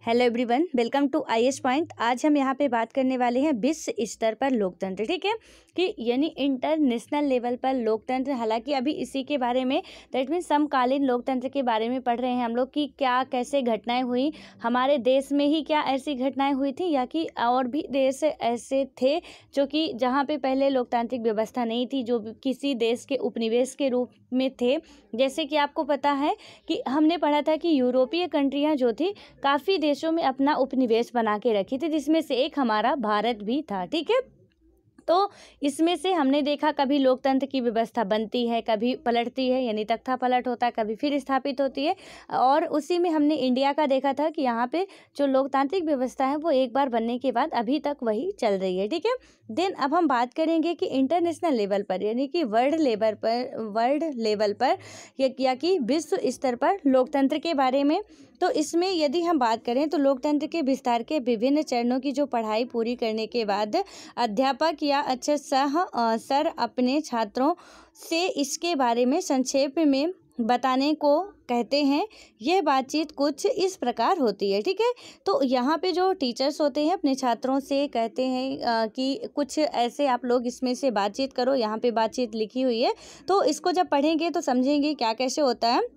Hello everyone, welcome to IAS point. आज हम यहाँ पे बात करने वाले हैं विश्व स्तर पर लोकतंत्र। ठीक है कि यानी इंटरनेशनल लेवल पर लोकतंत्र। हालांकि अभी इसी के बारे में दैट मीन समकालीन लोकतंत्र के बारे में पढ़ रहे हैं हम लोग कि क्या कैसे घटनाएं हुई, हमारे देश में ही क्या ऐसी घटनाएं हुई थी या कि और भी देश ऐसे थे जो कि जहाँ पे पहले लोकतांत्रिक व्यवस्था नहीं थी, जो किसी देश के उपनिवेश के रूप में थे। जैसे कि आपको पता है कि हमने पढ़ा था कि यूरोपीय कंट्रियाँ जो थी काफ़ी देशों में अपना उपनिवेश बना के रखी थी, जिसमें से एक हमारा भारत भी था। ठीक है, तो इसमें से हमने देखा कभी लोकतंत्र की व्यवस्था बनती है, कभी पलटती है, यानी तख्ता पलट होता है, कभी फिर स्थापित होती है। और उसी में हमने इंडिया का देखा था कि यहाँ पे जो लोकतांत्रिक व्यवस्था है वो एक बार बनने के बाद अभी तक वही चल रही है। ठीक है, देन अब हम बात करेंगे कि इंटरनेशनल लेवल पर यानी कि वर्ल्ड लेवल पर या कि विश्व स्तर पर लोकतंत्र के बारे में। तो इसमें यदि हम बात करें तो लोकतंत्र के विस्तार के विभिन्न चरणों की जो पढ़ाई पूरी करने के बाद अध्यापक या सर अपने छात्रों से इसके बारे में संक्षेप में बताने को कहते हैं। यह बातचीत कुछ इस प्रकार होती है। ठीक है, तो यहाँ पे जो टीचर्स होते हैं अपने छात्रों से कहते हैं कि कुछ ऐसे आप लोग इसमें से बातचीत करो। यहाँ पे बातचीत लिखी हुई है, तो इसको जब पढ़ेंगे तो समझेंगे क्या कैसे होता है।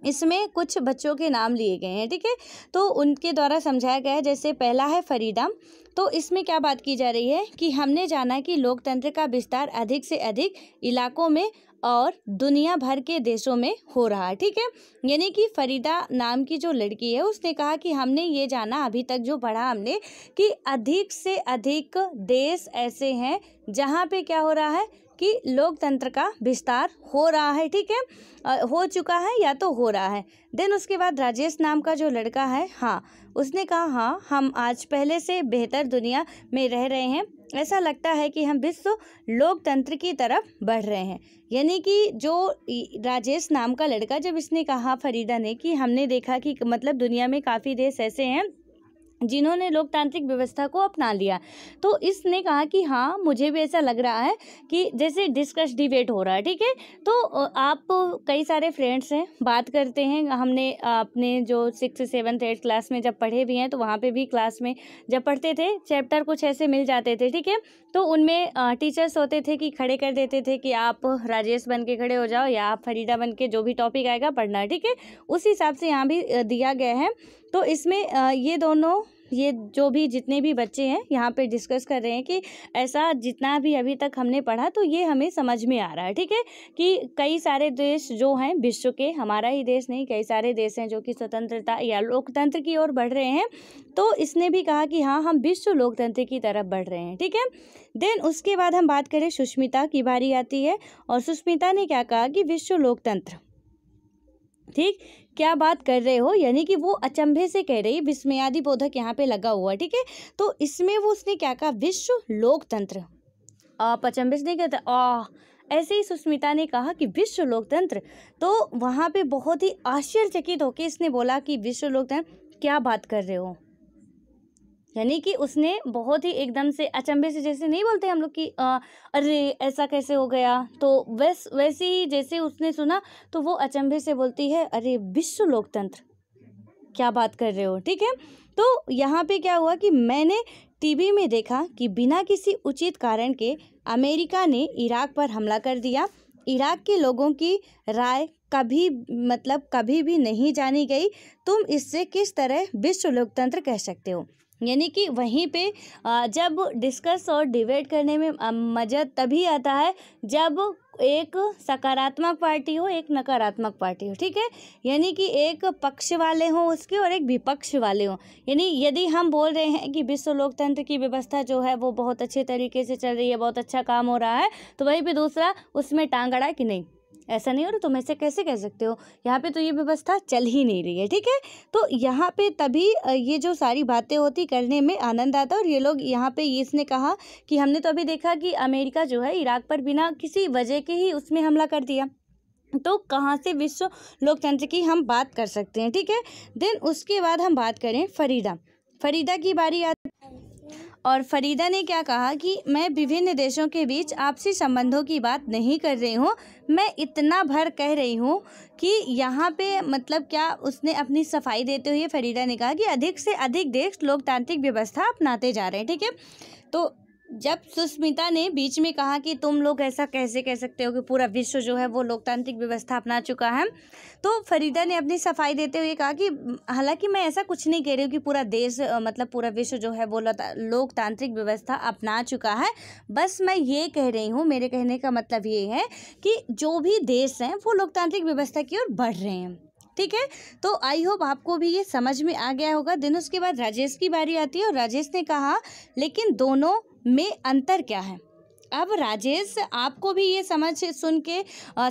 इसमें कुछ बच्चों के नाम लिए गए हैं। ठीक है, तो उनके द्वारा समझाया गया है। जैसे पहला है फरीदा। तो इसमें क्या बात की जा रही है कि हमने जाना कि लोकतंत्र का विस्तार अधिक से अधिक इलाकों में और दुनिया भर के देशों में हो रहा है। ठीक है, यानी कि फरीदा नाम की जो लड़की है उसने कहा कि हमने ये जाना, अभी तक जो पढ़ा हमने, कि अधिक से अधिक देश ऐसे हैं जहाँ पे क्या हो रहा है कि लोकतंत्र का विस्तार हो रहा है। ठीक है, हो चुका है या तो हो रहा है। देन उसके बाद राजेश नाम का जो लड़का है, हाँ, उसने कहा हाँ, हम आज पहले से बेहतर दुनिया में रह रहे हैं। ऐसा लगता है कि हम विश्व लोकतंत्र की तरफ बढ़ रहे हैं। यानी कि जो राजेश नाम का लड़का, जब इसने कहा फरीदा ने कि हमने देखा कि मतलब दुनिया में काफ़ी देश ऐसे हैं जिन्होंने लोकतांत्रिक व्यवस्था को अपना लिया, तो इसने कहा कि हाँ, मुझे भी ऐसा लग रहा है कि जैसे डिबेट हो रहा है। ठीक है, तो आप कई सारे फ्रेंड्स हैं, बात करते हैं। हमने अपने जो 6, 7, 8 क्लास में जब पढ़े भी हैं, तो वहाँ पे भी क्लास में जब पढ़ते थे चैप्टर कुछ ऐसे मिल जाते थे। ठीक है, तो उनमें टीचर्स होते थे कि खड़े कर देते थे कि आप राजेश बन के खड़े हो जाओ या आप फरीदा बन के, जो भी टॉपिक आएगा पढ़ना है। ठीक है, उस हिसाब से यहाँ भी दिया गया है। तो इसमें ये जो भी जितने भी बच्चे हैं यहाँ पे डिस्कस कर रहे हैं कि ऐसा जितना भी अभी तक हमने पढ़ा तो ये हमें समझ में आ रहा है। ठीक है, कि कई सारे देश जो हैं विश्व के, हमारा ही देश नहीं, कई सारे देश हैं जो कि स्वतंत्रता या लोकतंत्र की ओर बढ़ रहे हैं। तो इसने भी कहा कि हाँ, हम विश्व लोकतंत्र की तरफ बढ़ रहे हैं। ठीक है, देन उसके बाद हम बात करें, सुष्मिता की बारी आती है और सुष्मिता ने क्या कहा कि विश्व लोकतंत्र। ठीक, क्या बात कर रहे हो, यानी कि वो अचंभे से कह रही है, विस्मयादि बोधक यहाँ पे लगा हुआ है। ठीक है, तो इसमें वो उसने क्या कहा, विश्व लोकतंत्र। आप अचंभे से नहीं कहते, ऐसे ही सुष्मिता ने कहा कि विश्व लोकतंत्र। तो वहाँ पे बहुत ही आश्चर्यचकित होकर इसने बोला कि विश्व लोकतंत्र, क्या बात कर रहे हो। यानी कि उसने बहुत ही एकदम से अचंभे से, जैसे नहीं बोलते हम लोग कि अरे ऐसा कैसे हो गया, तो वैसे ही जैसे उसने सुना तो वो अचंभे से बोलती है, अरे विश्व लोकतंत्र, क्या बात कर रहे हो। ठीक है, तो यहाँ पे क्या हुआ कि मैंने टीवी में देखा कि बिना किसी उचित कारण के अमेरिका ने इराक पर हमला कर दिया। इराक के लोगों की राय कभी भी नहीं जानी गई। तुम इससे किस तरह विश्व लोकतंत्र कह सकते हो। यानी कि वहीं पे जब डिस्कस और डिबेट करने में मज़ा तभी आता है जब एक सकारात्मक पार्टी हो, एक नकारात्मक पार्टी हो। ठीक है, यानी कि एक पक्ष वाले हों उसके और एक विपक्ष वाले हों। यानी यदि हम बोल रहे हैं कि विश्व लोकतंत्र की व्यवस्था जो है वो बहुत अच्छे तरीके से चल रही है, बहुत अच्छा काम हो रहा है, तो वहीं पे दूसरा उसमें टांग अड़ा कि नहीं, ऐसा नहीं हो रहा, तुम ऐसे कैसे कह सकते हो, यहाँ पे तो ये व्यवस्था चल ही नहीं रही है। ठीक है, तो यहाँ पे तभी ये जो सारी बातें होती करने में आनंद आता है। और ये लोग यहाँ पे इसने कहा कि हमने तो अभी देखा कि अमेरिका जो है इराक पर बिना किसी वजह के ही उसमें हमला कर दिया, तो कहाँ से विश्व लोकतंत्र की हम बात कर सकते हैं। ठीक है, देन उसके बाद हम बात करें फरीदा की बारी आती। और फरीदा ने क्या कहा कि मैं विभिन्न देशों के बीच आपसी संबंधों की बात नहीं कर रही हूँ, मैं इतना भर कह रही हूँ कि यहाँ पे मतलब क्या, उसने अपनी सफाई देते हुए फरीदा ने कहा कि अधिक से अधिक देश लोकतांत्रिक व्यवस्था अपनाते जा रहे हैं। ठीक है, तो जब सुष्मिता ने बीच में कहा कि तुम लोग ऐसा कैसे कह सकते हो कि पूरा विश्व जो है वो लोकतांत्रिक व्यवस्था अपना चुका है, तो फरीदा ने अपनी सफाई देते हुए कहा कि हालांकि मैं ऐसा कुछ नहीं कह रही हूँ कि पूरा देश मतलब पूरा विश्व जो है वो लोकतांत्रिक व्यवस्था अपना चुका है, बस मैं ये कह रही हूँ, मेरे कहने का मतलब ये है कि जो भी देश हैं वो लोकतांत्रिक व्यवस्था की ओर बढ़ रहे हैं। ठीक है, तो आई होप आपको भी ये समझ में आ गया होगा। दिन उसके बाद राजेश की बारी आती है और राजेश ने कहा लेकिन दोनों में अंतर क्या है। अब राजेश, आपको भी ये सुन के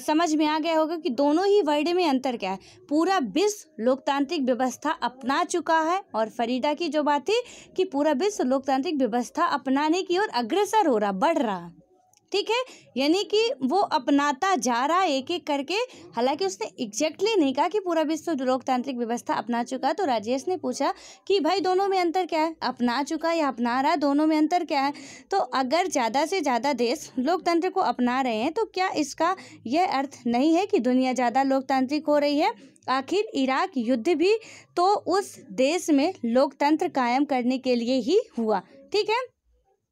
समझ में आ गया होगा कि दोनों ही वर्ड में अंतर क्या है। पूरा विश्व लोकतांत्रिक व्यवस्था अपना चुका है और फरीदा की जो बात थी कि पूरा विश्व लोकतांत्रिक व्यवस्था अपनाने की ओर अग्रसर हो रहा, बढ़ रहा। ठीक है, यानी कि वो अपनाता जा रहा एक एक करके। हालांकि उसने एग्जैक्टली नहीं कहा कि पूरा विश्व लोकतांत्रिक व्यवस्था अपना चुका। तो राजेश ने पूछा कि भाई दोनों में अंतर क्या है, अपना चुका या अपना रहा, दोनों में अंतर क्या है। तो अगर ज़्यादा से ज़्यादा देश लोकतंत्र को अपना रहे हैं तो क्या इसका यह अर्थ नहीं है कि दुनिया ज़्यादा लोकतांत्रिक हो रही है। आखिर इराक युद्ध भी तो उस देश में लोकतंत्र कायम करने के लिए ही हुआ। ठीक है,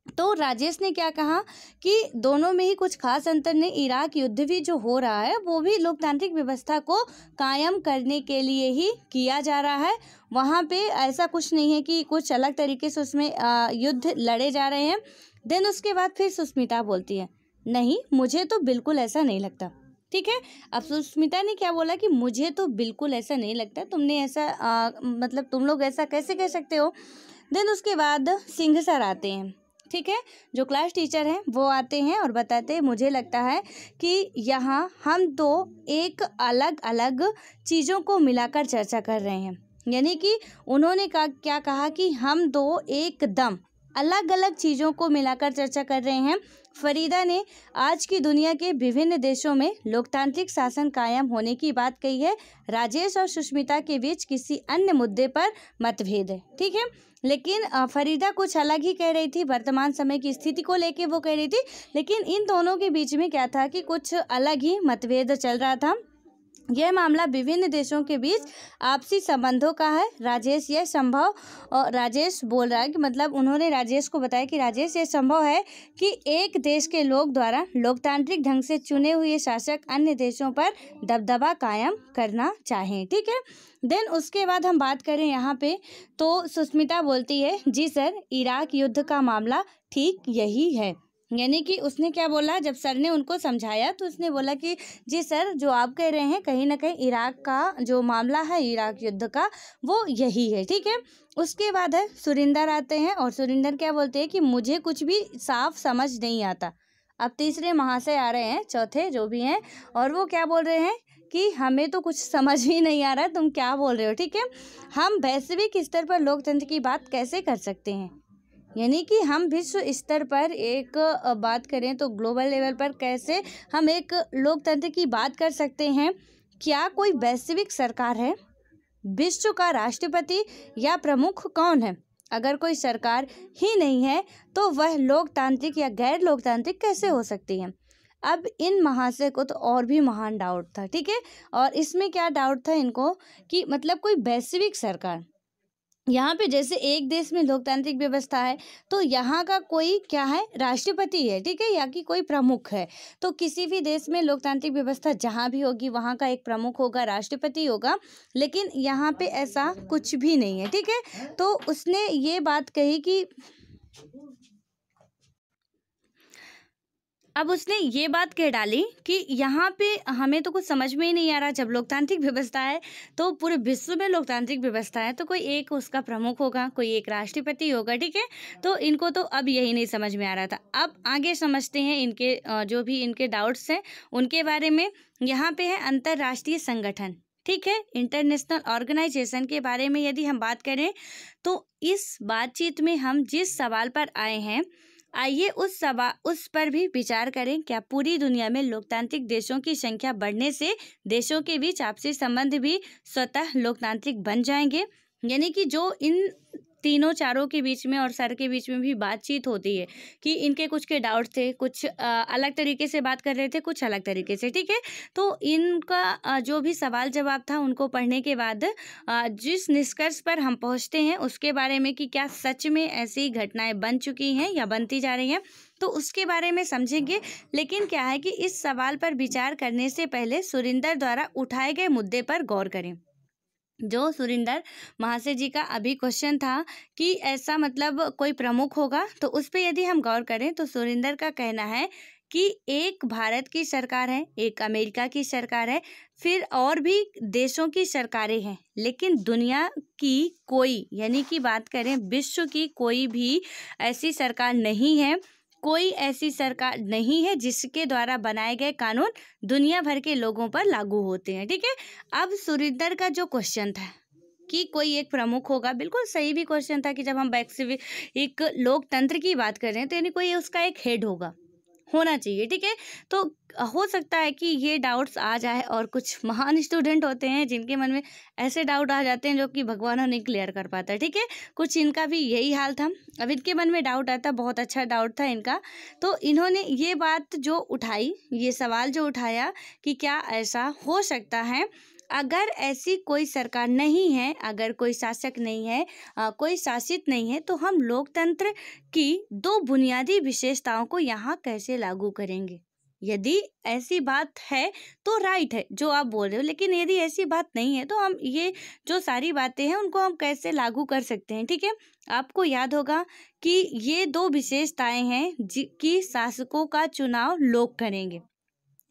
तो राजेश ने क्या कहा कि दोनों में ही कुछ खास अंतर नहीं। इराक युद्ध भी जो हो रहा है वो भी लोकतांत्रिक व्यवस्था को कायम करने के लिए ही किया जा रहा है। वहाँ पे ऐसा कुछ नहीं है कि कुछ अलग तरीके से उसमें युद्ध लड़े जा रहे हैं। देन उसके बाद फिर सुष्मिता बोलती है नहीं, मुझे तो बिल्कुल ऐसा नहीं लगता। ठीक है, अब सुष्मिता ने क्या बोला कि मुझे तो बिल्कुल ऐसा नहीं लगता, तुमने ऐसा मतलब तुम लोग ऐसा कैसे कह सकते हो। देन उसके बाद सिंह सर आते हैं। ठीक है, जो क्लास टीचर हैं वो आते हैं और बताते हैं मुझे लगता है कि यहाँ हम तो एक अलग अलग चीज़ों को मिलाकर चर्चा कर रहे हैं। यानी कि उन्होंने क्या कहा कि हम दो एकदम अलग अलग चीज़ों को मिलाकर चर्चा कर रहे हैं। फरीदा ने आज की दुनिया के विभिन्न देशों में लोकतांत्रिक शासन कायम होने की बात कही है। राजेश और सुष्मिता के बीच किसी अन्य मुद्दे पर मतभेद है। ठीक है, लेकिन फरीदा कुछ अलग ही कह रही थी, वर्तमान समय की स्थिति को लेके वो कह रही थी, लेकिन इन दोनों के बीच में क्या था कि कुछ अलग ही मतभेद चल रहा था। यह मामला विभिन्न देशों के बीच आपसी संबंधों का है। राजेश यह संभव, और राजेश बोल रहा है कि मतलब उन्होंने राजेश को बताया कि राजेश ये संभव है कि एक देश के लोग द्वारा लोकतांत्रिक ढंग से चुने हुए शासक अन्य देशों पर दबदबा कायम करना चाहें। ठीक है, देन उसके बाद हम बात करें यहाँ पे तो सुष्मिता बोलती है जी सर, इराक युद्ध का मामला ठीक यही है। यानी कि उसने क्या बोला, जब सर ने उनको समझाया तो उसने बोला कि जी सर, जो आप कह रहे हैं कहीं ना कहीं इराक का जो मामला है, इराक युद्ध का, वो यही है। ठीक है, उसके बाद है सुरिंदर आते हैं और सुरिंदर क्या बोलते हैं कि मुझे कुछ भी साफ समझ नहीं आता। अब तीसरे महाशय आ रहे हैं, चौथे जो भी हैं, और वो क्या बोल रहे हैं कि हमें तो कुछ समझ ही नहीं आ रहा है, तुम क्या बोल रहे हो। ठीक है, हम वैश्विक स्तर पर लोकतंत्र की बात कैसे कर सकते हैं। यानी कि हम विश्व स्तर पर एक बात करें तो ग्लोबल लेवल पर कैसे हम एक लोकतंत्र की बात कर सकते हैं। क्या कोई वैश्विक सरकार है, विश्व का राष्ट्रपति या प्रमुख कौन है। अगर कोई सरकार ही नहीं है तो वह लोकतांत्रिक या गैर लोकतांत्रिक कैसे हो सकती है। अब इन महाशय को तो और भी महान डाउट था। ठीक है, और इसमें क्या डाउट था इनको कि मतलब कोई वैश्विक सरकार, यहाँ पे जैसे एक देश में लोकतांत्रिक व्यवस्था है तो यहाँ का कोई क्या है, राष्ट्रपति है। ठीक है, या कि कोई प्रमुख है। तो किसी भी देश में लोकतांत्रिक व्यवस्था जहाँ भी होगी वहाँ का एक प्रमुख होगा, राष्ट्रपति होगा, लेकिन यहाँ पे ऐसा कुछ भी नहीं है। ठीक है, तो उसने ये बात कही कि अब उसने ये बात कह डाली कि यहाँ पे हमें तो कुछ समझ में ही नहीं आ रहा। जब लोकतांत्रिक व्यवस्था है तो पूरे विश्व में लोकतांत्रिक व्यवस्था है तो कोई एक उसका प्रमुख होगा, कोई एक राष्ट्रपति होगा। ठीक है, तो इनको तो अब यही नहीं समझ में आ रहा था। अब आगे समझते हैं इनके जो भी इनके डाउट्स हैं उनके बारे में। यहाँ पे है अंतर्राष्ट्रीय संगठन। ठीक है, इंटरनेशनल ऑर्गेनाइजेशन के बारे में यदि हम बात करें तो इस बातचीत में हम जिस सवाल पर आए हैं, आइए उस पर भी विचार करें। क्या पूरी दुनिया में लोकतांत्रिक देशों की संख्या बढ़ने से देशों के बीच आपसी संबंध भी स्वतः लोकतांत्रिक बन जाएंगे। यानी कि जो इन तीनों चारों के बीच में और सर के बीच में भी बातचीत होती है कि इनके कुछ के डाउट थे, कुछ अलग तरीके से बात कर रहे थे, कुछ अलग तरीके से, ठीक है। तो इनका जो भी सवाल जवाब था उनको पढ़ने के बाद जिस निष्कर्ष पर हम पहुंचते हैं उसके बारे में कि क्या सच में ऐसी घटनाएं बन चुकी हैं या बनती जा रही हैं, तो उसके बारे में समझेंगे। लेकिन क्या है कि इस सवाल पर विचार करने से पहले सुरिंदर द्वारा उठाए गए मुद्दे पर गौर करें। जो सुरिंदर महाशय जी का अभी क्वेश्चन था कि ऐसा मतलब कोई प्रमुख होगा, तो उस पर यदि हम गौर करें तो सुरिंदर का कहना है कि एक भारत की सरकार है, एक अमेरिका की सरकार है, फिर और भी देशों की सरकारें हैं, लेकिन दुनिया की कोई, यानी कि बात करें विश्व की कोई भी ऐसी सरकार नहीं है, कोई ऐसी सरकार नहीं है जिसके द्वारा बनाए गए कानून दुनिया भर के लोगों पर लागू होते हैं, ठीक है। अब सुरिंदर का जो क्वेश्चन था कि कोई एक प्रमुख होगा, बिल्कुल सही भी क्वेश्चन था कि जब हम एक लोकतंत्र की बात कर रहे हैं तो यानी कोई उसका एक हेड होना चाहिए, ठीक है। तो हो सकता है कि ये डाउट्स आ जाए और कुछ महान स्टूडेंट होते हैं जिनके मन में ऐसे डाउट आ जाते हैं जो कि भगवान नहीं क्लियर कर पाता, ठीक है। कुछ इनका भी यही हाल था, अब इनके मन में डाउट आता, बहुत अच्छा डाउट था इनका। तो इन्होंने ये बात जो उठाई, ये सवाल जो उठाया कि क्या ऐसा हो सकता है, अगर ऐसी कोई सरकार नहीं है, अगर कोई शासक नहीं है, कोई शासित नहीं है, तो हम लोकतंत्र की दो बुनियादी विशेषताओं को यहाँ कैसे लागू करेंगे। यदि ऐसी बात है तो राइट है जो आप बोल रहे हो, लेकिन यदि ऐसी बात नहीं है तो हम ये जो सारी बातें हैं उनको हम कैसे लागू कर सकते हैं, ठीक है। आपको याद होगा कि ये दो विशेषताएं हैं कि शासकों का चुनाव लोग करेंगे,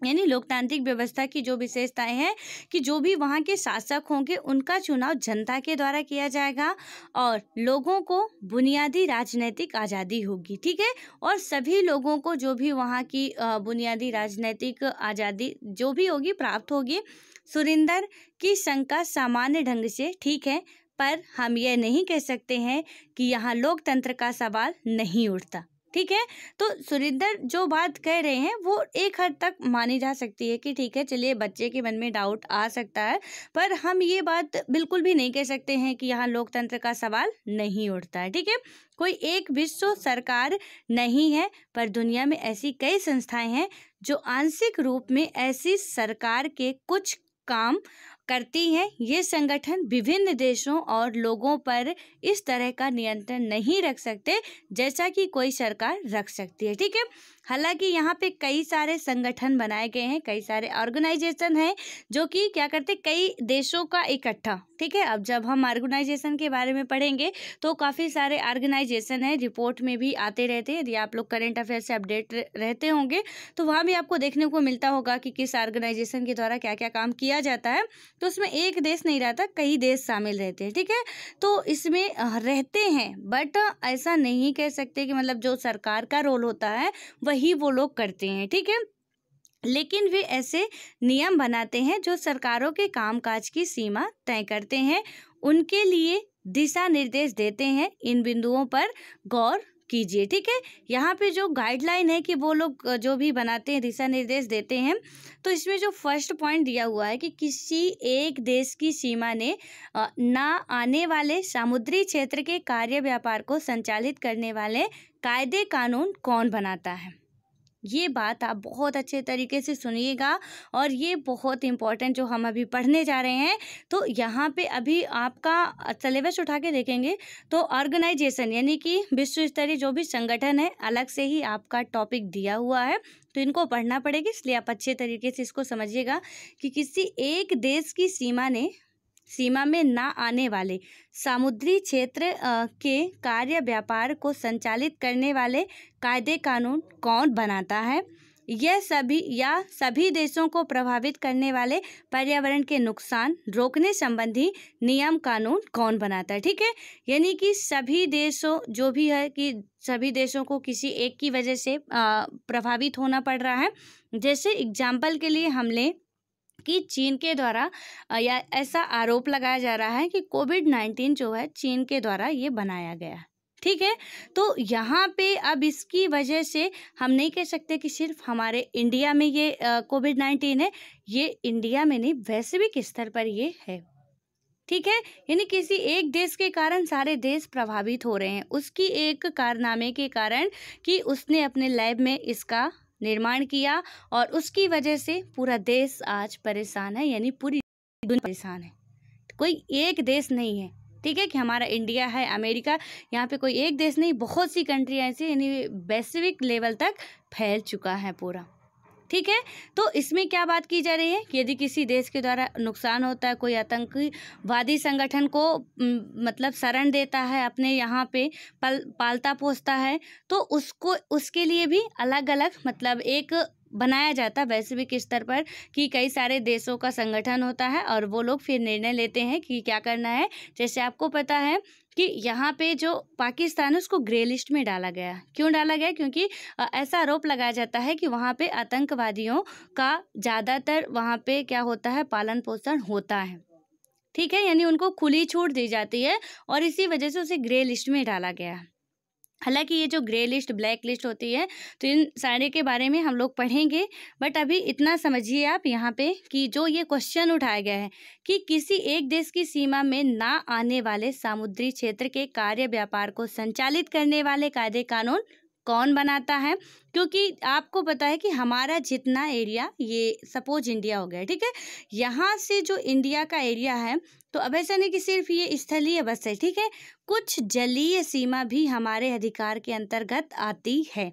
यानी लोकतांत्रिक व्यवस्था की जो विशेषताएं हैं कि जो भी वहाँ के शासक होंगे उनका चुनाव जनता के द्वारा किया जाएगा और लोगों को बुनियादी राजनीतिक आज़ादी होगी, ठीक है। और सभी लोगों को जो भी वहाँ की बुनियादी राजनीतिक आज़ादी जो भी होगी प्राप्त होगी। सुरिंदर की शंका सामान्य ढंग से ठीक है, पर हम यह नहीं कह सकते हैं कि यहाँ लोकतंत्र का सवाल नहीं उठता, ठीक है। तो सुरिंदर जो बात कह रहे हैं वो एक हद तक मानी जा सकती है कि ठीक है, चलिए बच्चे के मन में डाउट आ सकता है, पर हम ये बात बिल्कुल भी नहीं कह सकते हैं कि यहाँ लोकतंत्र का सवाल नहीं उठता है, ठीक है। कोई एक विश्व सरकार नहीं है, पर दुनिया में ऐसी कई संस्थाएं हैं जो आंशिक रूप में ऐसी सरकार के कुछ काम करती हैं। ये संगठन विभिन्न देशों और लोगों पर इस तरह का नियंत्रण नहीं रख सकते जैसा कि कोई सरकार रख सकती है, ठीक है। हालांकि यहाँ पे कई सारे संगठन बनाए गए हैं, कई सारे ऑर्गेनाइजेशन हैं जो कि क्या करते, कई देशों का इकट्ठा, ठीक है। अब जब हम ऑर्गेनाइजेशन के बारे में पढ़ेंगे तो काफ़ी सारे ऑर्गेनाइजेशन हैं, रिपोर्ट में भी आते रहते हैं। यदि आप लोग करंट अफेयर से अपडेट रहते होंगे तो वहाँ भी आपको देखने को मिलता होगा कि किस ऑर्गेनाइजेशन के द्वारा क्या क्या काम किया जाता है। तो उसमें एक देश नहीं रहता, कई देश शामिल रहते हैं, ठीक है। तो इसमें रहते हैं, बट ऐसा नहीं कह सकते कि मतलब जो सरकार का रोल होता है वही वो लोग करते हैं, ठीक है। लेकिन वे ऐसे नियम बनाते हैं जो सरकारों के कामकाज की सीमा तय करते हैं, उनके लिए दिशा निर्देश देते हैं। इन बिंदुओं पर गौर कीजिए, ठीक है। यहाँ पे जो गाइडलाइन है कि वो लोग जो भी बनाते हैं, दिशा निर्देश देते हैं, तो इसमें जो फर्स्ट पॉइंट दिया हुआ है कि किसी एक देश की सीमा ने ना आने वाले समुद्री क्षेत्र के कार्य व्यापार को संचालित करने वाले कायदे कानून कौन बनाता है। ये बात आप बहुत अच्छे तरीके से सुनिएगा और ये बहुत इम्पोर्टेंट जो हम अभी पढ़ने जा रहे हैं। तो यहाँ पे अभी आपका सिलेबस उठा के देखेंगे तो ऑर्गेनाइजेशन यानी कि विश्व स्तरीय जो भी संगठन है, अलग से ही आपका टॉपिक दिया हुआ है, तो इनको पढ़ना पड़ेगा। इसलिए आप अच्छे तरीके से इसको समझिएगा कि किसी एक देश की सीमा में ना आने वाले समुद्री क्षेत्र के कार्य व्यापार को संचालित करने वाले कायदे कानून कौन बनाता है। यह सभी देशों को प्रभावित करने वाले पर्यावरण के नुकसान रोकने संबंधी नियम कानून कौन बनाता है, ठीक है। यानी कि सभी देशों जो भी है कि सभी देशों को किसी एक की वजह से प्रभावित होना पड़ रहा है। जैसे एग्जाम्पल के लिए हम लें कि चीन के द्वारा या ऐसा आरोप लगाया जा रहा है कि कोविड-19 जो है चीन के द्वारा ये बनाया गया, ठीक है। तो यहाँ पे अब इसकी वजह से हम नहीं कह सकते कि सिर्फ हमारे इंडिया में ये कोविड-19 है, ये इंडिया में नहीं वैश्विक स्तर पर ये है, ठीक है, यानी किसी एक देश के कारण सारे देश प्रभावित हो रहे हैं, उसकी एक कारनामे के कारण कि उसने अपने लैब में इसका निर्माण किया और उसकी वजह से पूरा देश आज परेशान है, यानी पूरी दुनिया परेशान है। कोई एक देश नहीं है, ठीक है, कि हमारा इंडिया है, अमेरिका, यहाँ पे कोई एक देश नहीं, बहुत सी कंट्री ऐसी, यानी वैश्विक लेवल तक फैल चुका है पूरा। ठीक है, तो इसमें क्या बात की जा रही है कि यदि किसी देश के द्वारा नुकसान होता है, कोई आतंकवादी संगठन को मतलब शरण देता है, अपने यहाँ पे पालता पोसता है, तो उसको उसके लिए भी अलग अलग मतलब एक बनाया जाता है वैश्विक स्तर पर कि कई सारे देशों का संगठन होता है और वो लोग फिर निर्णय लेते हैं कि क्या करना है। जैसे आपको पता है कि यहाँ पे जो पाकिस्तान है उसको ग्रे लिस्ट में डाला गया। क्यों डाला गया? क्योंकि ऐसा आरोप लगाया जाता है कि वहाँ पे आतंकवादियों का ज़्यादातर वहाँ पे क्या होता है, पालन पोषण होता है। ठीक है, यानी उनको खुली छूट दी जाती है और इसी वजह से उसे ग्रे लिस्ट में डाला गया। हालांकि ये जो ग्रे लिस्ट, ब्लैक लिस्ट होती है, तो इन सारे के बारे में हम लोग पढ़ेंगे, बट अभी इतना समझिए आप यहाँ पे कि जो ये क्वेश्चन उठाया गया है कि किसी एक देश की सीमा में ना आने वाले समुद्री क्षेत्र के कार्य व्यापार को संचालित करने वाले कायदे कानून कौन बनाता है। क्योंकि आपको पता है कि हमारा जितना एरिया, ये सपोज इंडिया हो गया, ठीक है, यहाँ से जो इंडिया का एरिया है, तो अब ऐसा नहीं कि सिर्फ ये स्थलीय बस है, ठीक है, कुछ जलीय सीमा भी हमारे अधिकार के अंतर्गत आती है।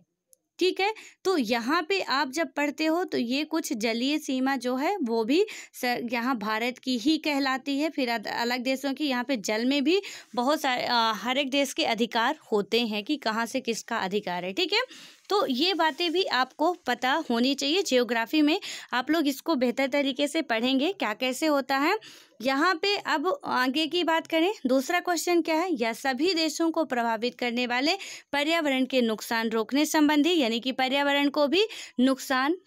ठीक है, तो यहाँ पे आप जब पढ़ते हो तो ये कुछ जलीय सीमा जो है वो भी यहाँ भारत की ही कहलाती है। फिर अलग देशों की, यहाँ पे जल में भी बहुत सारे हर एक देश के अधिकार होते हैं कि कहाँ से किसका अधिकार है। ठीक है, तो ये बातें भी आपको पता होनी चाहिए। जियोग्राफी में आप लोग इसको बेहतर तरीके से पढ़ेंगे क्या कैसे होता है। यहाँ पे अब आगे की बात करें, दूसरा क्वेश्चन क्या है, यह सभी देशों को प्रभावित करने वाले पर्यावरण के नुकसान रोकने संबंधी, यानी कि पर्यावरण को भी नुकसान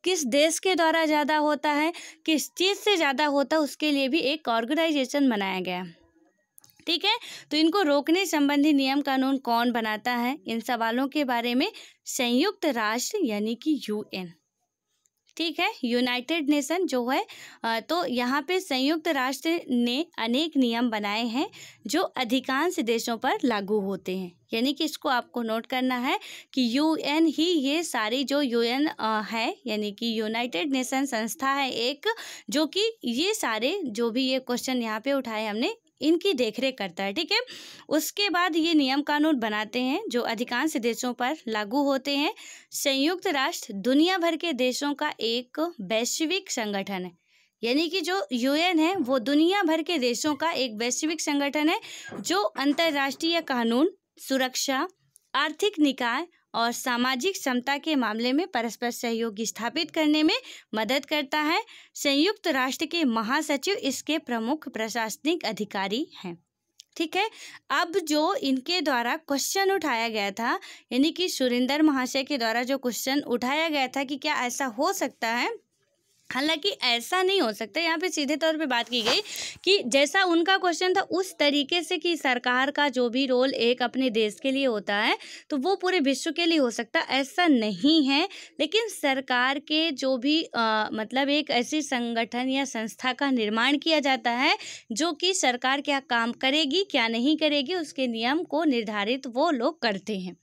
किस देश के द्वारा ज़्यादा होता है, किस चीज़ से ज़्यादा होता है, उसके लिए भी एक ऑर्गेनाइजेशन बनाया गया। ठीक है, तो इनको रोकने संबंधी नियम कानून कौन बनाता है, इन सवालों के बारे में संयुक्त राष्ट्र यानी कि यूएन, ठीक है, यूनाइटेड नेशन जो है, तो यहाँ पे संयुक्त राष्ट्र ने अनेक नियम बनाए हैं जो अधिकांश देशों पर लागू होते हैं। यानी कि इसको आपको नोट करना है कि यूएन ही ये सारी जो यूएन है, यानी कि यूनाइटेड नेशन संस्था है एक, जो कि ये सारे जो भी ये क्वेश्चन यहाँ पे उठाए हमने, इनकी देखरेख करता है। ठीक है, उसके बाद ये नियम कानून बनाते हैं जो अधिकांश देशों पर लागू होते हैं। संयुक्त राष्ट्र दुनिया भर के देशों का एक वैश्विक संगठन है, यानी कि जो यूएन है वो दुनिया भर के देशों का एक वैश्विक संगठन है जो अंतर्राष्ट्रीय कानून, सुरक्षा, आर्थिक निकाय और सामाजिक समता के मामले में परस्पर सहयोग स्थापित करने में मदद करता है। संयुक्त राष्ट्र के महासचिव इसके प्रमुख प्रशासनिक अधिकारी हैं। ठीक है, अब जो इनके द्वारा क्वेश्चन उठाया गया था, यानी कि सुरेंद्र महाशय के द्वारा जो क्वेश्चन उठाया गया था कि क्या ऐसा हो सकता है, हालांकि ऐसा नहीं हो सकता। यहाँ पे सीधे तौर पे बात की गई कि जैसा उनका क्वेश्चन था उस तरीके से कि सरकार का जो भी रोल एक अपने देश के लिए होता है तो वो पूरे विश्व के लिए हो सकता, ऐसा नहीं है। लेकिन सरकार के जो भी मतलब एक ऐसी संगठन या संस्था का निर्माण किया जाता है जो कि सरकार क्या काम करेगी क्या नहीं करेगी उसके नियम को निर्धारित वो लोग करते हैं।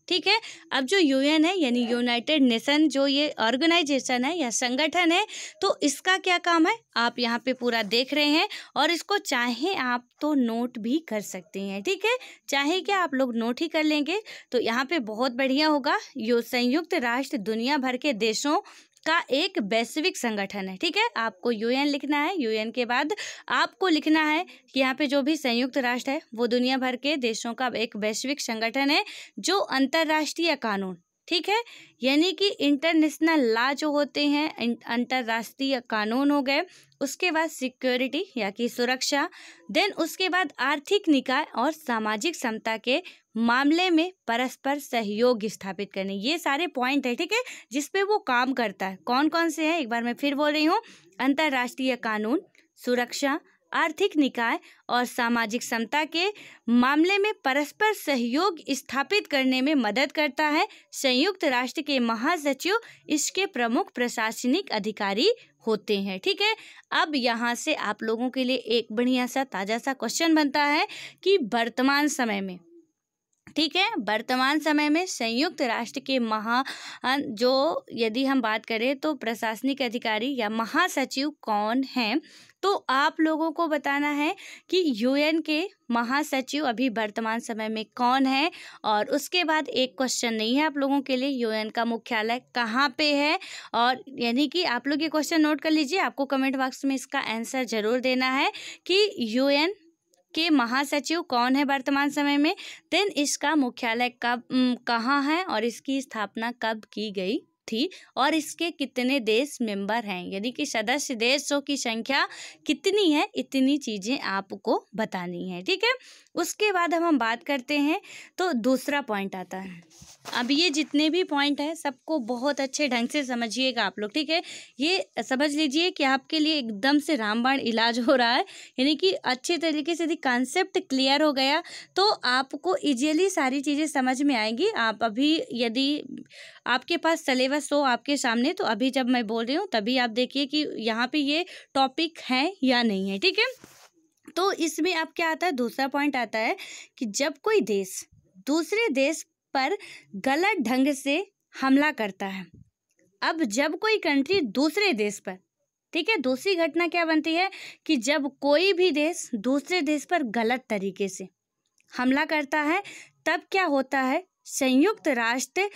ठीक है, अब जो यूएन है यानी यूनाइटेड नेशन जो ये ऑर्गेनाइजेशन है या संगठन है, तो इसका क्या काम है आप यहाँ पे पूरा देख रहे हैं और इसको चाहे आप तो नोट भी कर सकते हैं। ठीक है, चाहे क्या आप लोग नोट ही कर लेंगे तो यहाँ पे बहुत बढ़िया होगा। यो संयुक्त राष्ट्र दुनिया भर के देशों का एक वैश्विक संगठन है। ठीक है, आपको यूएन लिखना है, यूएन के बाद आपको लिखना है कि यहाँ पे जो भी संयुक्त राष्ट्र है वो दुनिया भर के देशों का एक वैश्विक संगठन है जो अंतर्राष्ट्रीय कानून, ठीक है, यानी कि इंटरनेशनल लॉ जो होते हैं, अंतर्राष्ट्रीय कानून हो गए, उसके बाद सिक्योरिटी या कि सुरक्षा, देन उसके बाद आर्थिक निकाय और सामाजिक समता के मामले में परस्पर सहयोग स्थापित करने, ये सारे पॉइंट है। ठीक है, जिसपे वो काम करता है। कौन कौन से हैं एक बार मैं फिर बोल रही हूँ, अंतर्राष्ट्रीय कानून, सुरक्षा, आर्थिक निकाय और सामाजिक समता के मामले में परस्पर सहयोग स्थापित करने में मदद करता है। संयुक्त राष्ट्र के महासचिव इसके प्रमुख प्रशासनिक अधिकारी होते हैं। ठीक है, अब यहाँ से आप लोगों के लिए एक बढ़िया सा ताज़ा सा क्वेश्चन बनता है कि वर्तमान समय में, ठीक है, वर्तमान समय में संयुक्त राष्ट्र के जो यदि हम बात करें तो प्रशासनिक अधिकारी या महासचिव कौन हैं, तो आप लोगों को बताना है कि यूएन के महासचिव अभी वर्तमान समय में कौन है। और उसके बाद एक क्वेश्चन नहीं है आप लोगों के लिए, यूएन का मुख्यालय कहाँ पे है। और यानी कि आप लोग ये क्वेश्चन नोट कर लीजिए, आपको कमेंट बॉक्स में इसका आंसर जरूर देना है कि यूएन के महासचिव कौन है वर्तमान समय में, देन इसका मुख्यालय कहाँ है और इसकी स्थापना कब की गई थी और इसके कितने देश मेंबर हैं, यानी कि सदस्य देशों की संख्या कितनी है, इतनी चीज़ें आपको बतानी है। ठीक है, उसके बाद हम बात करते हैं तो दूसरा पॉइंट आता है। अब ये जितने भी पॉइंट हैं सबको बहुत अच्छे ढंग से समझिएगा आप लोग। ठीक है, ये समझ लीजिए कि आपके लिए एकदम से रामबाण इलाज हो रहा है, यानी कि अच्छे तरीके से यदि कॉन्सेप्ट क्लियर हो गया तो आपको इजीली सारी चीज़ें समझ में आएंगी। आप अभी यदि आपके पास सिलेबस हो आपके सामने तो अभी जब मैं बोल रही हूँ तभी आप देखिए कि यहाँ पे ये टॉपिक है या नहीं है। ठीक है, तो इसमें अब क्या आता है, दूसरा पॉइंट आता है कि जब कोई देश दूसरे देश पर गलत ढंग से हमला करता है। अब जब कोई कंट्री दूसरे देश पर, ठीक है, दूसरी घटना क्या बनती है कि जब कोई भी देश दूसरे देश पर गलत तरीके से हमला करता है तब क्या होता है, संयुक्त राष्ट्र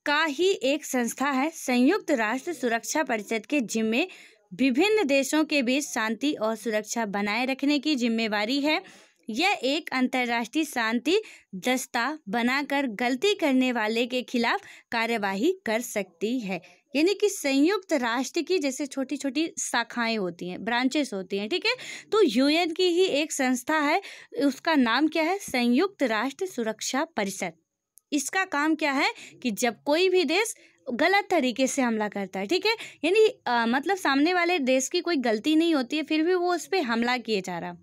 का ही एक संस्था है, संयुक्त राष्ट्र सुरक्षा परिषद के जिम्मे विभिन्न देशों के बीच शांति और सुरक्षा बनाए रखने की जिम्मेवारी है। यह एक अंतर्राष्ट्रीय शांति दस्ता बनाकर गलती करने वाले के खिलाफ कार्यवाही कर सकती है। यानी कि संयुक्त राष्ट्र की जैसे छोटी छोटी शाखाएं होती हैं, ब्रांचेस होती हैं। ठीक है, तो यूएन की ही एक संस्था है, उसका नाम क्या है, संयुक्त राष्ट्र सुरक्षा परिषद। इसका काम क्या है कि जब कोई भी देश गलत तरीके से हमला करता है, ठीक है, यानी मतलब सामने वाले देश की कोई गलती नहीं होती है फिर भी वो उस पर हमला किए जा रहा,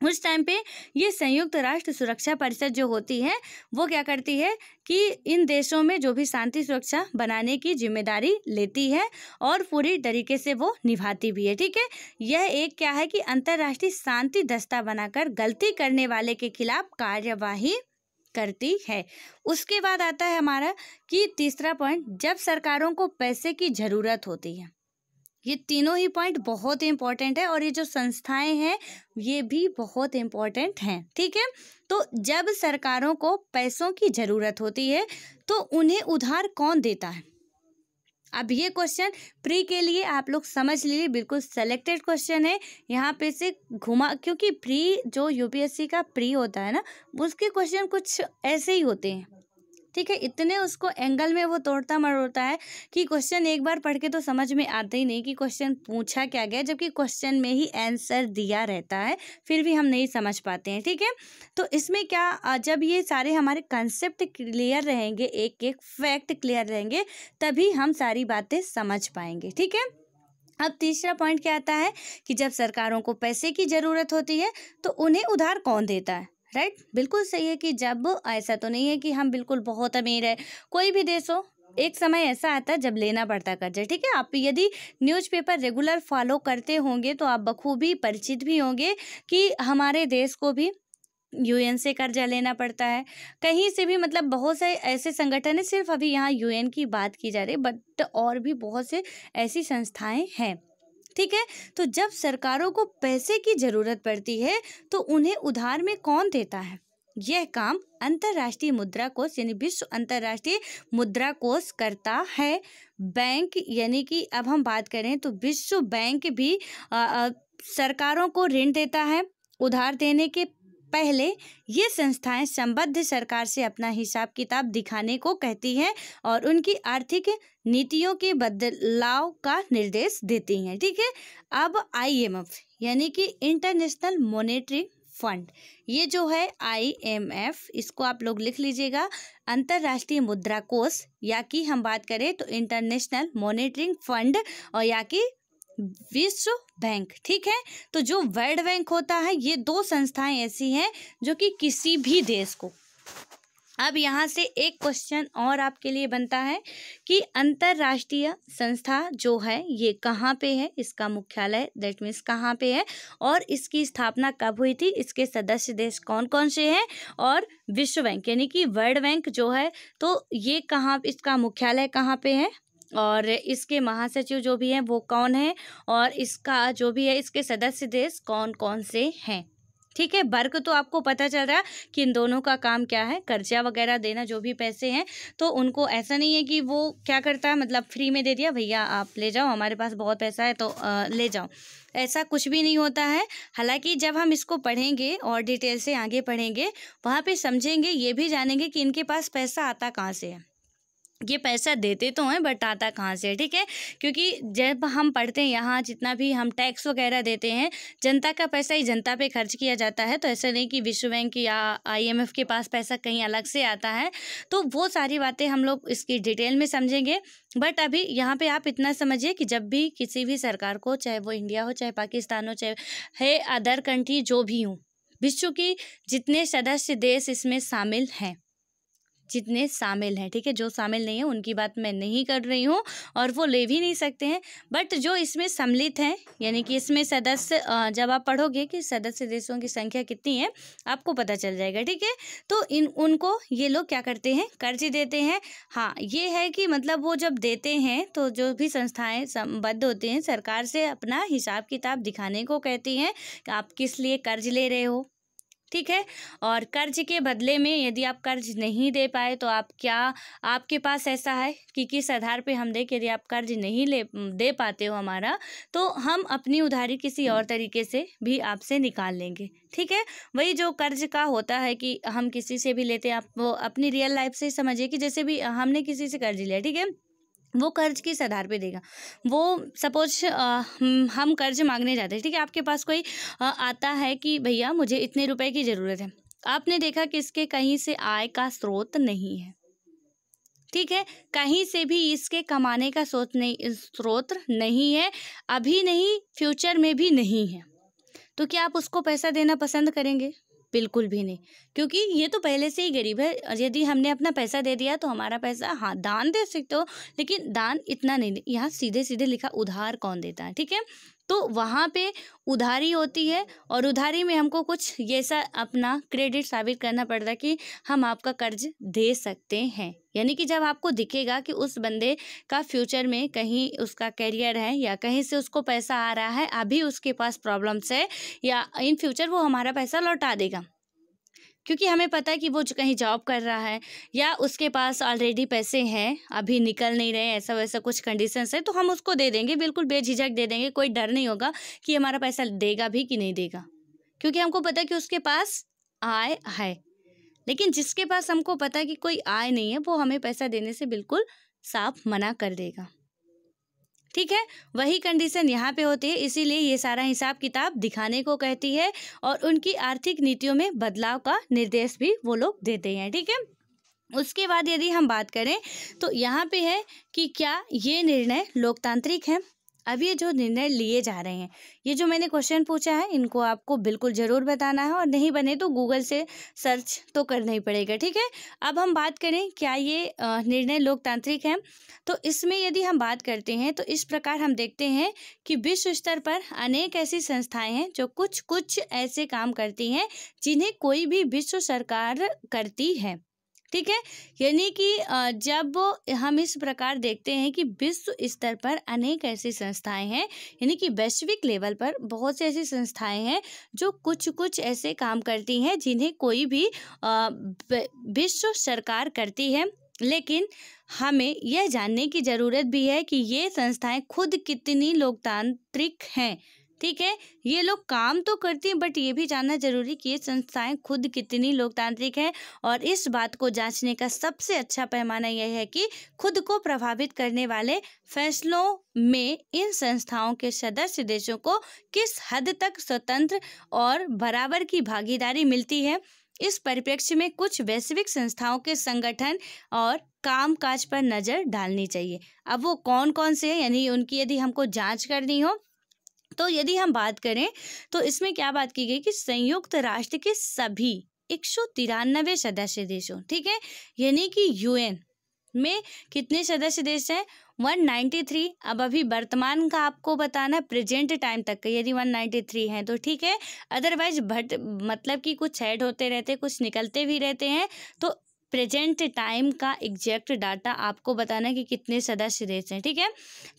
उस टाइम पे ये संयुक्त राष्ट्र सुरक्षा परिषद जो होती है वो क्या करती है कि इन देशों में जो भी शांति सुरक्षा बनाने की जिम्मेदारी लेती है और पूरी तरीके से वो निभाती भी है। ठीक है, यह एक क्या है कि अंतर्राष्ट्रीय शांति दस्ता बनाकर गलती करने वाले के खिलाफ कार्यवाही करती है। उसके बाद आता है हमारा कि तीसरा पॉइंट, जब सरकारों को पैसे की ज़रूरत होती है। ये तीनों ही पॉइंट बहुत इंपॉर्टेंट है और ये जो संस्थाएं हैं ये भी बहुत इंपॉर्टेंट हैं। ठीक है, तो जब सरकारों को पैसों की ज़रूरत होती है तो उन्हें उधार कौन देता है। अब ये क्वेश्चन प्री के लिए आप लोग समझ लीजिए, बिल्कुल सेलेक्टेड क्वेश्चन है, यहाँ पे से घुमा, क्योंकि प्री जो यूपीएससी का प्री होता है ना उसके क्वेश्चन कुछ ऐसे ही होते हैं। ठीक है, इतने उसको एंगल में वो तोड़ता मरोड़ता है कि क्वेश्चन एक बार पढ़ के तो समझ में आता ही नहीं कि क्वेश्चन पूछा क्या गया, जबकि क्वेश्चन में ही आंसर दिया रहता है, फिर भी हम नहीं समझ पाते हैं। ठीक है, तो इसमें क्या, जब ये सारे हमारे कंसेप्ट क्लियर रहेंगे, एक एक फैक्ट क्लियर रहेंगे, तभी हम सारी बातें समझ पाएंगे। ठीक है, अब तीसरा पॉइंट क्या आता है कि जब सरकारों को पैसे की ज़रूरत होती है तो उन्हें उधार कौन देता है। राइट, बिल्कुल सही है कि जब ऐसा तो नहीं है कि हम बिल्कुल बहुत अमीर है, कोई भी देश हो, एक समय ऐसा आता है जब लेना पड़ता है कर्जा। ठीक है, आप यदि न्यूज़पेपर रेगुलर फॉलो करते होंगे तो आप बखूबी परिचित भी होंगे कि हमारे देश को भी यूएन से कर्जा लेना पड़ता है, कहीं से भी, मतलब बहुत से ऐसे संगठन है, सिर्फ अभी यहाँ यूएन की बात की जा रही है बट और भी बहुत से ऐसी संस्थाएं हैं। ठीक है, तो जब सरकारों को पैसे की ज़रूरत पड़ती है तो उन्हें उधार में कौन देता है। यह काम अंतर्राष्ट्रीय मुद्रा कोष यानी विश्व अंतर्राष्ट्रीय मुद्रा कोष करता है। बैंक यानी कि अब हम बात करें तो विश्व बैंक भी सरकारों को ऋण देता है। उधार देने के पहले ये संस्थाएं संबद्ध सरकार से अपना हिसाब किताब दिखाने को कहती हैं और उनकी आर्थिक नीतियों के बदलाव का निर्देश देती हैं। ठीक है, अब आईएमएफ यानी कि इंटरनेशनल मॉनेटरी फंड, ये जो है आईएमएफ, इसको आप लोग लिख लीजिएगा, अंतर्राष्ट्रीय मुद्रा कोष, या कि हम बात करें तो इंटरनेशनल मॉनेटरी फंड, और या कि विश्व बैंक, ठीक है। तो जो वर्ल्ड बैंक होता है, ये दो संस्थाएं ऐसी हैं जो कि किसी भी देश को, अब यहाँ से एक क्वेश्चन और आपके लिए बनता है कि अंतर्राष्ट्रीय संस्था जो है ये कहाँ पे है, इसका मुख्यालय दैट मीन्स कहाँ पे है, और इसकी स्थापना कब हुई थी, इसके सदस्य देश कौन कौन से हैं, और विश्व बैंक यानी कि वर्ल्ड बैंक जो है तो ये कहाँ, इसका मुख्यालय कहाँ पे है, और इसके महासचिव जो भी हैं वो कौन है, और इसका जो भी है इसके सदस्य देश कौन कौन से हैं, ठीक है। वर्क तो आपको पता चल रहा है कि इन दोनों का काम क्या है, कर्जा वगैरह देना, जो भी पैसे हैं तो उनको ऐसा नहीं है कि वो क्या करता है, मतलब फ्री में दे दिया, भैया आप ले जाओ, हमारे पास बहुत पैसा है तो ले जाओ, ऐसा कुछ भी नहीं होता है। हालांकि जब हम इसको पढ़ेंगे और डिटेल से आगे पढ़ेंगे, वहाँ पे समझेंगे, ये भी जानेंगे कि इनके पास पैसा आता कहाँ से है, ये पैसा देते तो हैं बट आता कहाँ से है, ठीक है। क्योंकि जब हम पढ़ते हैं यहाँ, जितना भी हम टैक्स वगैरह देते हैं, जनता का पैसा ही जनता पे खर्च किया जाता है। तो ऐसा नहीं कि विश्व बैंक या IMF के पास पैसा कहीं अलग से आता है। तो वो सारी बातें हम लोग इसकी डिटेल में समझेंगे। बट अभी यहाँ पे आप इतना समझिए कि जब भी किसी भी सरकार को, चाहे वो इंडिया हो, चाहे पाकिस्तान हो, चाहे है अदर कंट्री जो भी हो, विश्व की जितने सदस्य देश इसमें शामिल हैं, जितने शामिल हैं, ठीक है, जो शामिल नहीं है उनकी बात मैं नहीं कर रही हूँ और वो ले भी नहीं सकते हैं, बट जो इसमें सम्मिलित हैं, यानी कि इसमें सदस्य, जब आप पढ़ोगे कि सदस्य देशों की संख्या कितनी है आपको पता चल जाएगा, ठीक है। तो उनको ये लोग क्या करते हैं, कर्ज देते हैं। हाँ, ये है कि मतलब वो जब देते हैं तो जो भी संस्थाएं संबद्ध होती हैं सरकार से अपना हिसाब किताब दिखाने को कहती हैं कि आप किस लिए कर्ज ले रहे हो, ठीक है। और कर्ज के बदले में यदि आप कर्ज नहीं दे पाए तो आप क्या, आपके पास ऐसा है कि किस आधार पे हम दें, यदि आप कर्ज नहीं दे पाते हो हमारा, तो हम अपनी उधारी किसी और तरीके से भी आपसे निकाल लेंगे, ठीक है। वही जो कर्ज का होता है कि हम किसी से भी लेते हैं, आप वो अपनी रियल लाइफ से समझिए कि जैसे भी हमने किसी से कर्ज लिया, ठीक है, वो कर्ज किस आधार पे देगा, वो सपोज हम कर्ज मांगने जाते हैं, ठीक है, आपके पास कोई आता है कि भैया मुझे इतने रुपए की ज़रूरत है, आपने देखा कि इसके कहीं से आय का स्रोत नहीं है, ठीक है, कहीं से भी इसके कमाने का स्रोत नहीं है, अभी नहीं, फ्यूचर में भी नहीं है, तो क्या आप उसको पैसा देना पसंद करेंगे? बिल्कुल भी नहीं, क्योंकि ये तो पहले से ही गरीब है। यदि हमने अपना पैसा दे दिया तो हमारा पैसा, हाँ दान दे सकते हो, लेकिन दान इतना नहीं, यहाँ सीधे सीधे लिखा उधार कौन देता है, ठीक है। तो वहाँ पे उधारी होती है और उधारी में हमको कुछ ये सा अपना क्रेडिट साबित करना पड़ता है कि हम आपका कर्ज दे सकते हैं। यानी कि जब आपको दिखेगा कि उस बंदे का फ्यूचर में कहीं उसका करियर है या कहीं से उसको पैसा आ रहा है, अभी उसके पास प्रॉब्लम्स है, या इन फ्यूचर वो हमारा पैसा लौटा देगा, क्योंकि हमें पता है कि वो कहीं जॉब कर रहा है या उसके पास ऑलरेडी पैसे हैं, अभी निकल नहीं रहे, ऐसा वैसा कुछ कंडीशंस है, तो हम उसको दे देंगे, बिल्कुल बेझिझक दे देंगे, कोई डर नहीं होगा कि हमारा पैसा देगा भी कि नहीं देगा, क्योंकि हमको पता है कि उसके पास आय है। लेकिन जिसके पास हमको पता है कि कोई आय नहीं है, वो हमें पैसा देने से बिल्कुल साफ मना कर देगा, ठीक है। वही कंडीशन यहाँ पे होती है, इसीलिए ये सारा हिसाब किताब दिखाने को कहती है और उनकी आर्थिक नीतियों में बदलाव का निर्देश भी वो लोग देते हैं, ठीक है। उसके बाद यदि हम बात करें तो यहाँ पे है कि क्या ये निर्णय लोकतांत्रिक है। अब ये जो निर्णय लिए जा रहे हैं, ये जो मैंने क्वेश्चन पूछा है, इनको आपको बिल्कुल ज़रूर बताना है और नहीं बने तो गूगल से सर्च तो करना ही पड़ेगा, ठीक है। अब हम बात करें क्या ये निर्णय लोकतांत्रिक है, तो इसमें यदि हम बात करते हैं तो इस प्रकार हम देखते हैं कि विश्व स्तर पर अनेक ऐसी संस्थाएं हैं जो कुछ कुछ ऐसे काम करती हैं जिन्हें कोई भी विश्व सरकार करती है, ठीक है। यानी कि जब हम इस प्रकार देखते हैं कि विश्व स्तर पर अनेक ऐसी संस्थाएं हैं, यानी कि वैश्विक लेवल पर बहुत सी ऐसी संस्थाएं हैं जो कुछ कुछ ऐसे काम करती हैं जिन्हें कोई भी विश्व सरकार करती है, लेकिन हमें यह जानने की ज़रूरत भी है कि ये संस्थाएं खुद कितनी लोकतांत्रिक हैं, ठीक है। ये लोग काम तो करती हैं बट ये भी जानना जरूरी कि ये संस्थाएं खुद कितनी लोकतांत्रिक हैं, और इस बात को जांचने का सबसे अच्छा पैमाना यह है कि खुद को प्रभावित करने वाले फैसलों में इन संस्थाओं के सदस्य देशों को किस हद तक स्वतंत्र और बराबर की भागीदारी मिलती है। इस परिप्रेक्ष्य में कुछ वैश्विक संस्थाओं के संगठन और कामकाज पर नज़र डालनी चाहिए। अब वो कौन कौन से हैं, यानी उनकी यदि हमको जांच करनी हो तो यदि हम बात करें तो इसमें क्या बात की गई कि संयुक्त राष्ट्र के सभी 193 सदस्य देशों, ठीक है, यानी कि यूएन में कितने सदस्य देश हैं? 193। अब अभी वर्तमान का आपको बताना है, प्रेजेंट टाइम तक का, यदि 193 हैं तो ठीक है, अदरवाइज मतलब कि कुछ ऐड होते रहते, कुछ निकलते भी रहते हैं, तो प्रेजेंट टाइम का एग्जैक्ट डाटा आपको बताना है कि कितने सदस्य देश हैं, ठीक है।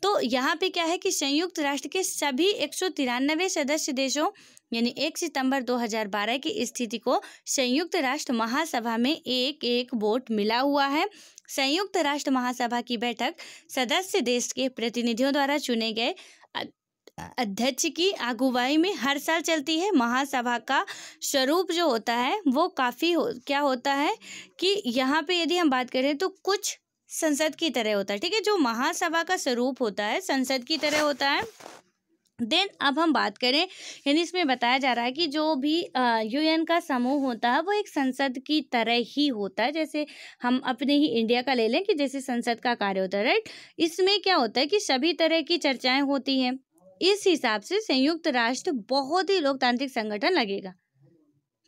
तो यहाँ पे क्या है कि संयुक्त राष्ट्र के सभी 193 सदस्य देशों यानी 1 सितंबर 2012 की स्थिति को संयुक्त राष्ट्र महासभा में एक वोट मिला हुआ है। संयुक्त राष्ट्र महासभा की बैठक सदस्य देश के प्रतिनिधियों द्वारा चुने गए अध्यक्ष की अगुवाई में हर साल चलती है। महासभा का स्वरूप जो होता है वो काफ़ी क्या होता है कि यहाँ पे यदि हम बात करें तो कुछ संसद की तरह होता है, ठीक है। जो महासभा का स्वरूप होता है संसद की तरह होता है। देन अब हम बात करें, यानी इसमें बताया जा रहा है कि जो भी यूएन का समूह होता है वो एक संसद की तरह ही होता है। जैसे हम अपने ही इंडिया का ले लें कि जैसे संसद का कार्य होता है, राइट। इसमें क्या होता है कि सभी तरह की चर्चाएं होती हैं। इस हिसाब से संयुक्त राष्ट्र बहुत ही लोकतांत्रिक संगठन लगेगा,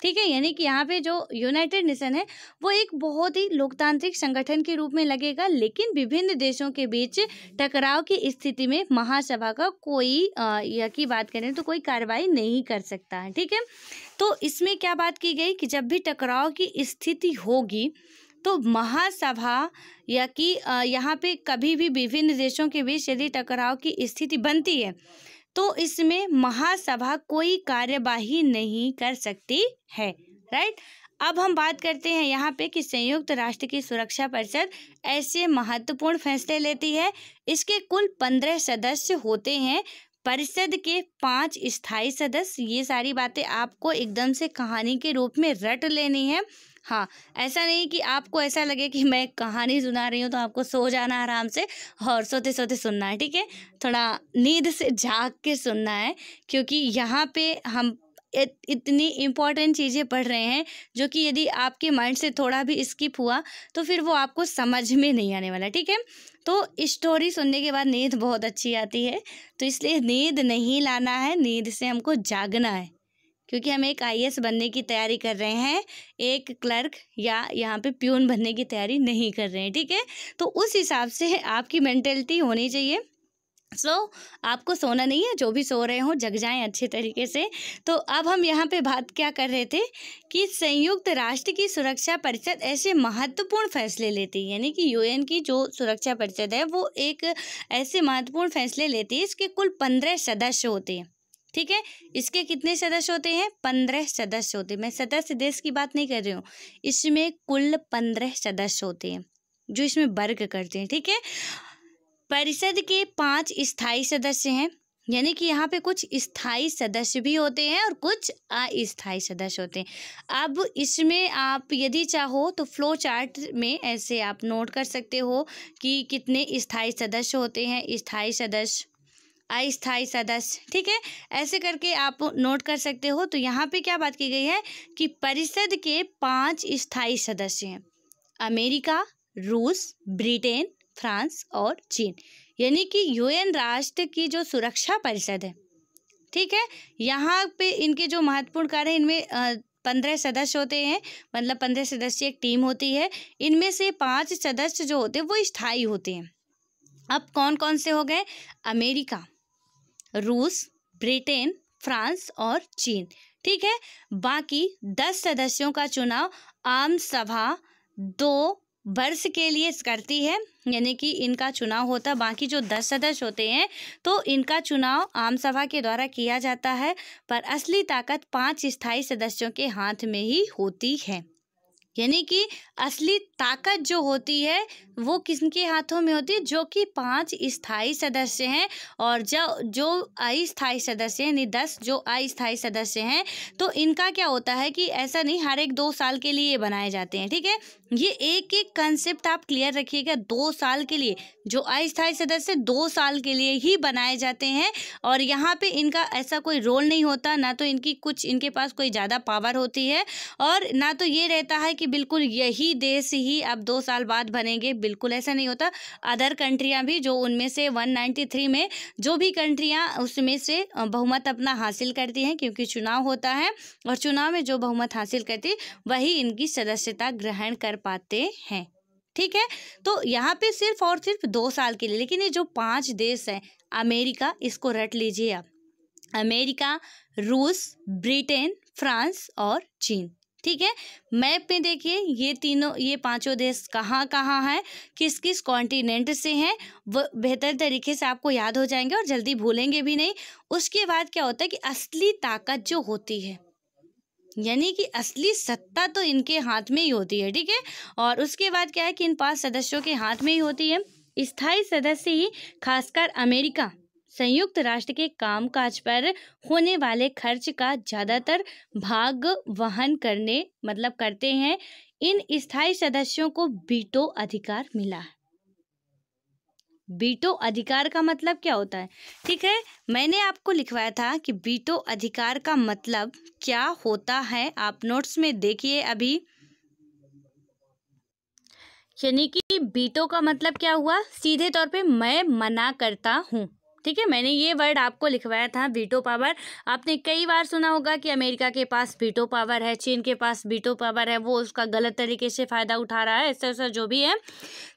ठीक है। यानी कि यहाँ पे जो यूनाइटेड नेशन है वो एक बहुत ही लोकतांत्रिक संगठन के रूप में लगेगा, लेकिन विभिन्न देशों के बीच टकराव की स्थिति में महासभा का कोई यह की बात करें तो कोई कार्रवाई नहीं कर सकता है, ठीक है। तो इसमें क्या बात की गई कि जब भी टकराव की स्थिति होगी तो महासभा या कि यहाँ पे कभी भी विभिन्न देशों के बीच यदि टकराव की स्थिति बनती है तो इसमें महासभा कोई कार्यवाही नहीं कर सकती है, राइट। अब हम बात करते हैं यहाँ पे कि संयुक्त राष्ट्र की सुरक्षा परिषद ऐसे महत्वपूर्ण फैसले लेती है। इसके कुल 15 सदस्य होते हैं। परिषद के 5 स्थायी सदस्य। ये सारी बातें आपको एकदम से कहानी के रूप में रट लेनी है। हाँ, ऐसा नहीं कि आपको ऐसा लगे कि मैं कहानी सुना रही हूँ तो आपको सो जाना आराम से और सोते सोते सुनना है, ठीक है। थोड़ा नींद से जाग के सुनना है, क्योंकि यहाँ पे हम इतनी इम्पॉर्टेंट चीज़ें पढ़ रहे हैं जो कि यदि आपके माइंड से थोड़ा भी स्किप हुआ तो फिर वो आपको समझ में नहीं आने वाला, ठीक है। तो स्टोरी सुनने के बाद नींद बहुत अच्छी आती है, तो इसलिए नींद नहीं लाना है, नींद से हमको जागना है, क्योंकि हम एक आईएएस बनने की तैयारी कर रहे हैं, एक क्लर्क या यहाँ पे प्यून बनने की तैयारी नहीं कर रहे हैं, ठीक है। तो उस हिसाब से आपकी मेंटेलिटी होनी चाहिए। आपको सोना नहीं है, जो भी सो रहे हो जग जाएं अच्छे तरीके से। तो अब हम यहाँ पे बात क्या कर रहे थे कि संयुक्त राष्ट्र की सुरक्षा परिषद ऐसे महत्वपूर्ण फैसले लेती है, यानी कि यूएन की जो सुरक्षा परिषद है वो एक ऐसे महत्वपूर्ण फैसले लेती है। इसके कुल 15 सदस्य होते हैं, ठीक है। इसके कितने सदस्य होते हैं? 15 सदस्य होते हैं। मैं सदस्य देश की बात नहीं कर रही हूँ, इसमें कुल 15 सदस्य होते हैं जो इसमें वर्ग करते हैं, ठीक है। परिषद के 5 स्थायी सदस्य हैं, यानी कि यहाँ पे कुछ स्थायी सदस्य भी होते हैं और कुछ अस्थायी सदस्य होते हैं। अब इसमें आप यदि चाहो तो फ्लो चार्ट में ऐसे आप नोट कर सकते हो कि कितने स्थायी सदस्य होते हैं, स्थायी सदस्य, अस्थायी सदस्य, ठीक है। ऐसे करके आप नोट कर सकते हो। तो यहाँ पे क्या बात की गई है कि परिषद के 5 स्थायी सदस्य हैं, अमेरिका, रूस, ब्रिटेन, फ्रांस और चीन। यानी कि यूएन राष्ट्र की जो सुरक्षा परिषद है, ठीक है, यहाँ पे इनके जो महत्वपूर्ण कार्य है, इनमें 15 सदस्य होते हैं, मतलब 15 सदस्य एक टीम होती है। इनमें से 5 सदस्य जो होते हैं वो स्थायी होते हैं। अब कौन कौन से हो गए? अमेरिका, रूस, ब्रिटेन, फ्रांस और चीन, ठीक है। बाकी 10 सदस्यों का चुनाव आम सभा 2 वर्ष के लिए करती है, यानी कि इनका चुनाव होता है। बाकी जो 10 सदस्य होते हैं तो इनका चुनाव आम सभा के द्वारा किया जाता है, पर असली ताकत 5 स्थायी सदस्यों के हाथ में ही होती है। यानी कि असली ताकत जो होती है वो किसके हाथों में होती है? जो कि 5 स्थायी सदस्य हैं, और जो अस्थायी सदस्य हैं, यानी 10 जो अस्थायी सदस्य हैं, तो इनका क्या होता है कि ऐसा नहीं हर एक 2 साल के लिए बनाए जाते हैं, ठीक है। ये एक एक कंसेप्ट आप क्लियर रखिएगा, 2 साल के लिए जो अस्थायी सदस्य 2 साल के लिए ही बनाए जाते हैं, और यहाँ पे इनका ऐसा कोई रोल नहीं होता, ना तो इनके पास कोई ज़्यादा पावर होती है, और ना तो ये रहता है कि बिल्कुल यही देश ही अब 2 साल बाद बनेंगे, बिल्कुल ऐसा नहीं होता। अदर कंट्रियां भी जो उनमें से 193 में जो भी कंट्रियां उसमें से बहुमत अपना हासिल करती हैं, क्योंकि चुनाव होता है और चुनाव में जो बहुमत हासिल करती वही इनकी सदस्यता ग्रहण कर पाते हैं। ठीक है, तो यहाँ पे सिर्फ और सिर्फ 2 साल के लिए। लेकिन ये जो 5 देश हैं, अमेरिका, इसको रट लीजिए आप, अमेरिका, रूस, ब्रिटेन, फ्रांस और चीन। ठीक है, मैप में देखिए ये 5 देश कहाँ कहाँ हैं, किस किस कॉन्टिनेंट से हैं, वो बेहतर तरीके से आपको याद हो जाएंगे और जल्दी भूलेंगे भी नहीं। उसके बाद क्या होता है कि असली ताकत जो होती है, यानी कि असली सत्ता तो इनके हाथ में ही होती है। ठीक है, और उसके बाद क्या है कि इन 5 सदस्यों के हाथ में ही होती है। स्थायी सदस्य ही खासकर अमेरिका संयुक्त राष्ट्र के कामकाज पर होने वाले खर्च का ज़्यादातर भाग वहन करते हैं। इन स्थायी सदस्यों को वीटो अधिकार मिला है। वीटो अधिकार का मतलब क्या होता है? ठीक है, मैंने आपको लिखवाया था कि वीटो अधिकार का मतलब क्या होता है, आप नोट्स में देखिए अभी। यानी कि वीटो का मतलब क्या हुआ, सीधे तौर पे मैं मना करता हूँ। ठीक है, मैंने ये वर्ड आपको लिखवाया था, वीटो पावर। आपने कई बार सुना होगा कि अमेरिका के पास वीटो पावर है, चीन के पास वीटो पावर है, वो उसका गलत तरीके से फ़ायदा उठा रहा है, ऐसा जो भी है।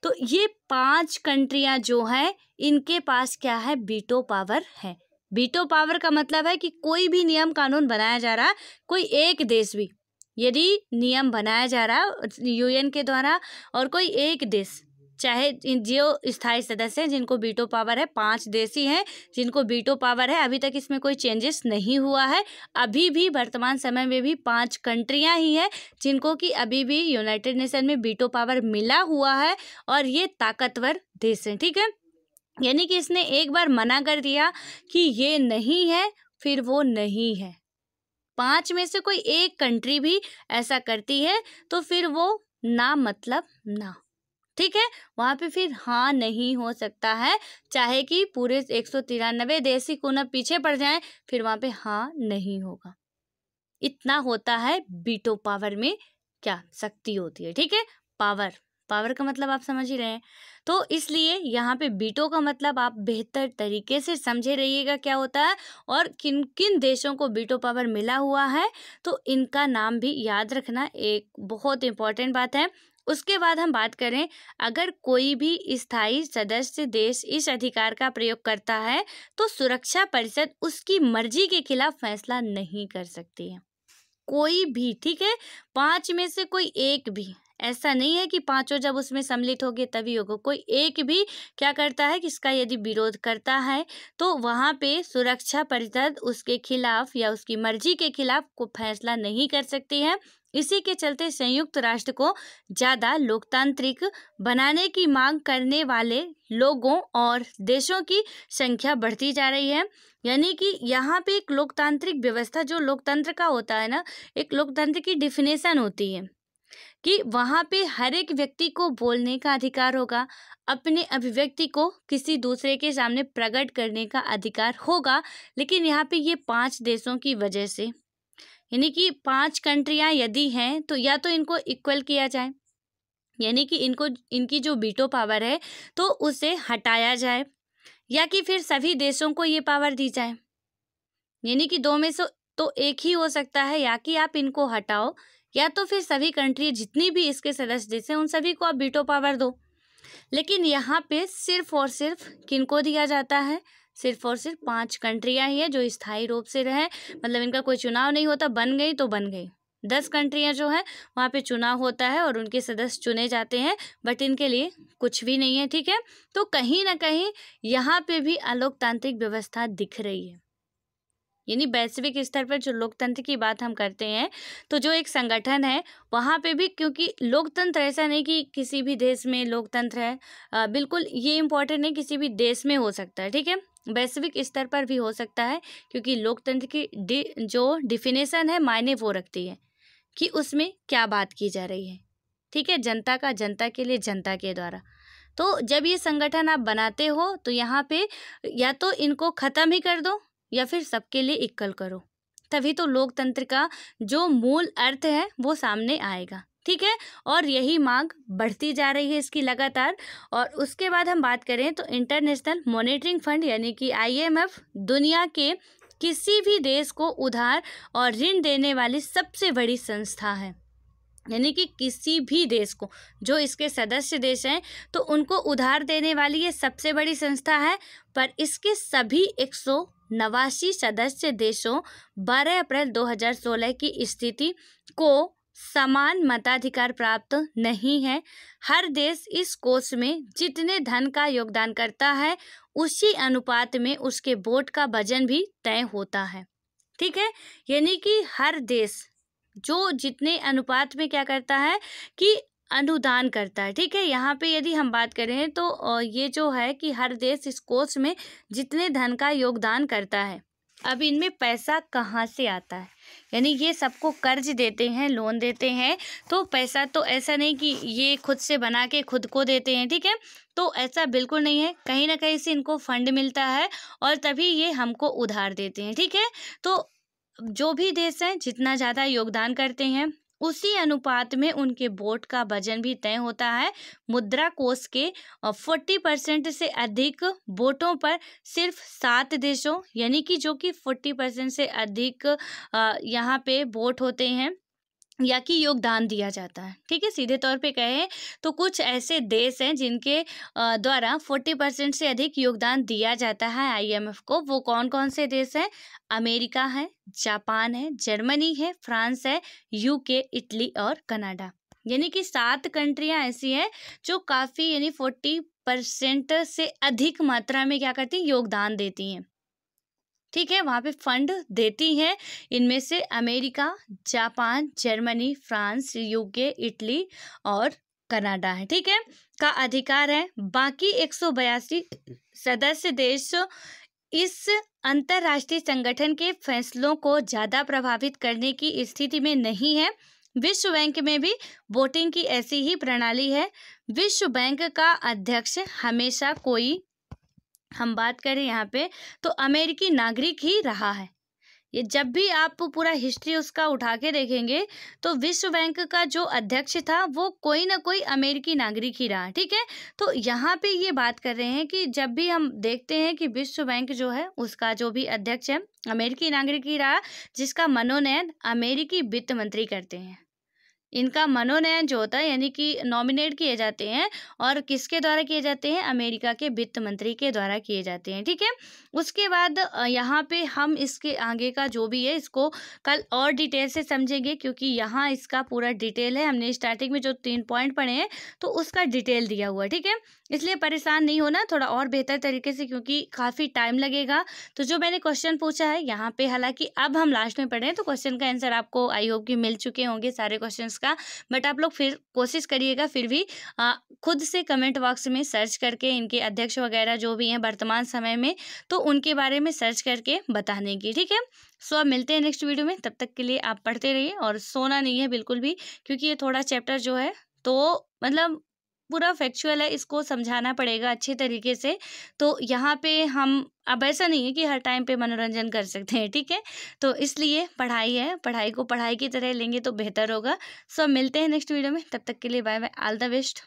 तो ये 5 कंट्रियां जो हैं, इनके पास क्या है, वीटो पावर है। वीटो पावर का मतलब है कि कोई भी नियम कानून बनाया जा रहा है, कोई एक देश भी यदि नियम बनाया जा रहा है यूएन के द्वारा, और कोई एक देश, चाहे जो स्थायी सदस्य हैं जिनको वीटो पावर है, 5 देश ही हैं जिनको वीटो पावर है। अभी तक इसमें कोई चेंजेस नहीं हुआ है। अभी भी वर्तमान समय में भी 5 कंट्रियां ही हैं जिनको कि अभी भी यूनाइटेड नेशन में वीटो पावर मिला हुआ है, और ये ताकतवर देश हैं। ठीक है, यानी कि इसने एक बार मना कर दिया कि ये नहीं है, फिर वो नहीं है। 5 में से कोई एक कंट्री भी ऐसा करती है तो फिर वो ना मतलब ना। ठीक है, वहाँ पे फिर हाँ नहीं हो सकता है, चाहे कि पूरे 193 देश ही क्यों ना पीछे पड़ जाएं, फिर वहाँ पे हाँ नहीं होगा। इतना होता है वीटो पावर में, क्या शक्ति होती है। ठीक है, पावर का मतलब आप समझ ही रहे हैं। तो इसलिए यहाँ पे वीटो का मतलब आप बेहतर तरीके से समझे रहिएगा क्या होता है और किन किन देशों को वीटो पावर मिला हुआ है, तो इनका नाम भी याद रखना एक बहुत इम्पोर्टेंट बात है। उसके बाद हम बात करें, अगर कोई भी स्थायी सदस्य देश इस अधिकार का प्रयोग करता है तो सुरक्षा परिषद उसकी मर्जी के खिलाफ फैसला नहीं कर सकती है, कोई भी। ठीक है, 5 में से कोई एक भी, ऐसा नहीं है कि 5 जब उसमें सम्मिलित हो गए तभी होगा, कोई एक भी क्या करता है कि इसका यदि विरोध करता है तो वहाँ पे सुरक्षा परिषद उसके खिलाफ या उसकी मर्जी के खिलाफ कोई फैसला नहीं कर सकती है। इसी के चलते संयुक्त राष्ट्र को ज़्यादा लोकतांत्रिक बनाने की मांग करने वाले लोगों और देशों की संख्या बढ़ती जा रही है। यानी कि यहाँ पे एक लोकतांत्रिक व्यवस्था, जो लोकतंत्र का होता है ना, एक लोकतंत्र की डिफिनेशन होती है कि वहाँ पे हर एक व्यक्ति को बोलने का अधिकार होगा, अपने अभिव्यक्ति को किसी दूसरे के सामने प्रकट करने का अधिकार होगा। लेकिन यहाँ पे ये 5 देशों की वजह से, यानी कि 5 कंट्रियाँ यदि हैं तो या तो इनको इक्वल किया जाए, यानी कि इनकी जो वीटो पावर है तो उसे हटाया जाए, या कि फिर सभी देशों को ये पावर दी जाए। यानी कि 2 में से तो एक ही हो सकता है, या कि आप इनको हटाओ या तो फिर सभी कंट्री जितनी भी इसके सदस्य देश हैं उन सभी को आप वीटो पावर दो। लेकिन यहाँ पे सिर्फ और सिर्फ किनको दिया जाता है, सिर्फ और सिर्फ 5 कंट्रियाँ ही है जो स्थायी रूप से रहे, मतलब इनका कोई चुनाव नहीं होता, बन गई तो बन गई। 10 कंट्रियाँ जो हैं वहाँ पे चुनाव होता है और उनके सदस्य चुने जाते हैं, बट इनके लिए कुछ भी नहीं है। ठीक है, तो कहीं ना कहीं यहाँ पे भी अलोकतांत्रिक व्यवस्था दिख रही है। यानी वैश्विक स्तर पर जो लोकतंत्र की बात हम करते हैं तो जो एक संगठन है वहाँ पे भी, क्योंकि लोकतंत्र ऐसा नहीं कि किसी भी देश में लोकतंत्र है, बिल्कुल ये इम्पोर्टेंट नहीं किसी भी देश में हो सकता है। ठीक है, वैश्विक स्तर पर भी हो सकता है, क्योंकि लोकतंत्र की जो डिफिनेशन है मायने वो रखती है कि उसमें क्या बात की जा रही है। ठीक है, जनता का जनता के लिए जनता के द्वारा। तो जब ये संगठन आप बनाते हो तो यहाँ पे या तो इनको ख़त्म ही कर दो या फिर सबके लिए इक्वल करो, तभी तो लोकतंत्र का जो मूल अर्थ है वो सामने आएगा। ठीक है, और यही मांग बढ़ती जा रही है इसकी लगातार। और उसके बाद हम बात करें तो इंटरनेशनल मॉनेटरी फंड यानी कि IMF दुनिया के किसी भी देश को उधार और ऋण देने वाली सबसे बड़ी संस्था है। यानी कि किसी भी देश को, जो इसके सदस्य देश हैं, तो उनको उधार देने वाली ये सबसे बड़ी संस्था है। पर इसके सभी 189 सदस्य देशों 12 अप्रैल 2016 की स्थिति को समान मताधिकार प्राप्त नहीं है। हर देश इस कोष में जितने धन का योगदान करता है उसी अनुपात में उसके वोट का वजन भी तय होता है। ठीक है, यानी कि हर देश जो जितने अनुपात में क्या करता है कि अनुदान करता है। ठीक है, यहाँ पे यदि हम बात करें तो ये जो है कि हर देश इस कोष में जितने धन का योगदान करता है। अब इनमें पैसा कहाँ से आता है, यानी ये सबको कर्ज देते हैं, लोन देते हैं, तो पैसा तो ऐसा नहीं कि ये खुद से बना के खुद को देते हैं। ठीक है, तो ऐसा बिल्कुल नहीं है, कहीं ना कहीं से इनको फंड मिलता है और तभी ये हमको उधार देते हैं। ठीक है, तो जो भी देश हैं जितना ज़्यादा योगदान करते हैं उसी अनुपात में उनके वोट का वजन भी तय होता है। मुद्रा कोष के 40% से अधिक वोटों पर सिर्फ 7 देशों, यानी कि जो कि 40% से अधिक यहाँ पे वोट होते हैं या कि योगदान दिया जाता है। ठीक है, सीधे तौर पे कहें तो कुछ ऐसे देश हैं जिनके द्वारा 40% से अधिक योगदान दिया जाता है IMF को। वो कौन कौन से देश हैं? अमेरिका है, जापान है, जर्मनी है, फ्रांस है, UK, इटली और कनाडा। यानी कि 7 कंट्रियां ऐसी हैं जो काफ़ी यानी 40% से अधिक मात्रा में क्या करती हैं? योगदान देती हैं। ठीक है, वहाँ पे फंड देती हैं। इनमें से America, Japan, Germany, France, UK, Italy और कनाडा है। ठीक है, का अधिकार है। बाकी 182 सदस्य देश इस अंतर्राष्ट्रीय संगठन के फैसलों को ज़्यादा प्रभावित करने की स्थिति में नहीं है। विश्व बैंक में भी वोटिंग की ऐसी ही प्रणाली है। विश्व बैंक का अध्यक्ष हमेशा कोई, हम बात करें यहाँ पे तो अमेरिकी नागरिक ही रहा है। ये जब भी आप पूरा हिस्ट्री उसका उठा के देखेंगे तो विश्व बैंक का जो अध्यक्ष था वो कोई ना कोई अमेरिकी नागरिक ही रहा। ठीक है, तो यहाँ पे ये बात कर रहे हैं कि जब भी हम देखते हैं कि विश्व बैंक जो है उसका जो भी अध्यक्ष है अमेरिकी नागरिक ही रहा, जिसका मनोनयन अमेरिकी वित्त मंत्री करते हैं। इनका मनोनयन जो होता है यानी कि नॉमिनेट किए जाते हैं, और किसके द्वारा किए जाते हैं? अमेरिका के वित्त मंत्री के द्वारा किए जाते हैं। ठीक है, उसके बाद यहाँ पे हम इसके आगे का जो भी है इसको कल और डिटेल से समझेंगे, क्योंकि यहाँ इसका पूरा डिटेल है। हमने स्टार्टिंग में जो 3 पॉइंट पढ़े हैं तो उसका डिटेल दिया हुआ है। ठीक है, इसलिए परेशान नहीं होना, थोड़ा और बेहतर तरीके से, क्योंकि काफ़ी टाइम लगेगा। तो जो मैंने क्वेश्चन पूछा है यहाँ पे, हालांकि अब हम लास्ट में पढ़े हैं तो क्वेश्चन का आंसर आपको आई होप कि मिल चुके होंगे सारे क्वेश्चंस का, बट आप लोग फिर कोशिश करिएगा फिर भी खुद से कमेंट बॉक्स में सर्च करके इनके अध्यक्ष वगैरह जो भी हैं वर्तमान समय में, तो उनके बारे में सर्च करके बताने की। ठीक है, सो अब मिलते हैं नेक्स्ट वीडियो में। तब तक के लिए आप पढ़ते रहिए और सोना नहीं है बिल्कुल भी, क्योंकि ये थोड़ा चैप्टर जो है तो मतलब पूरा फैक्चुअल है, इसको समझाना पड़ेगा अच्छे तरीके से। तो यहाँ पे हम अब ऐसा नहीं है कि हर टाइम पे मनोरंजन कर सकते हैं। ठीक है, तो इसलिए पढ़ाई है, पढ़ाई को पढ़ाई की तरह लेंगे तो बेहतर होगा। सो मिलते हैं नेक्स्ट वीडियो में, तब तक के लिए bye bye, all the best.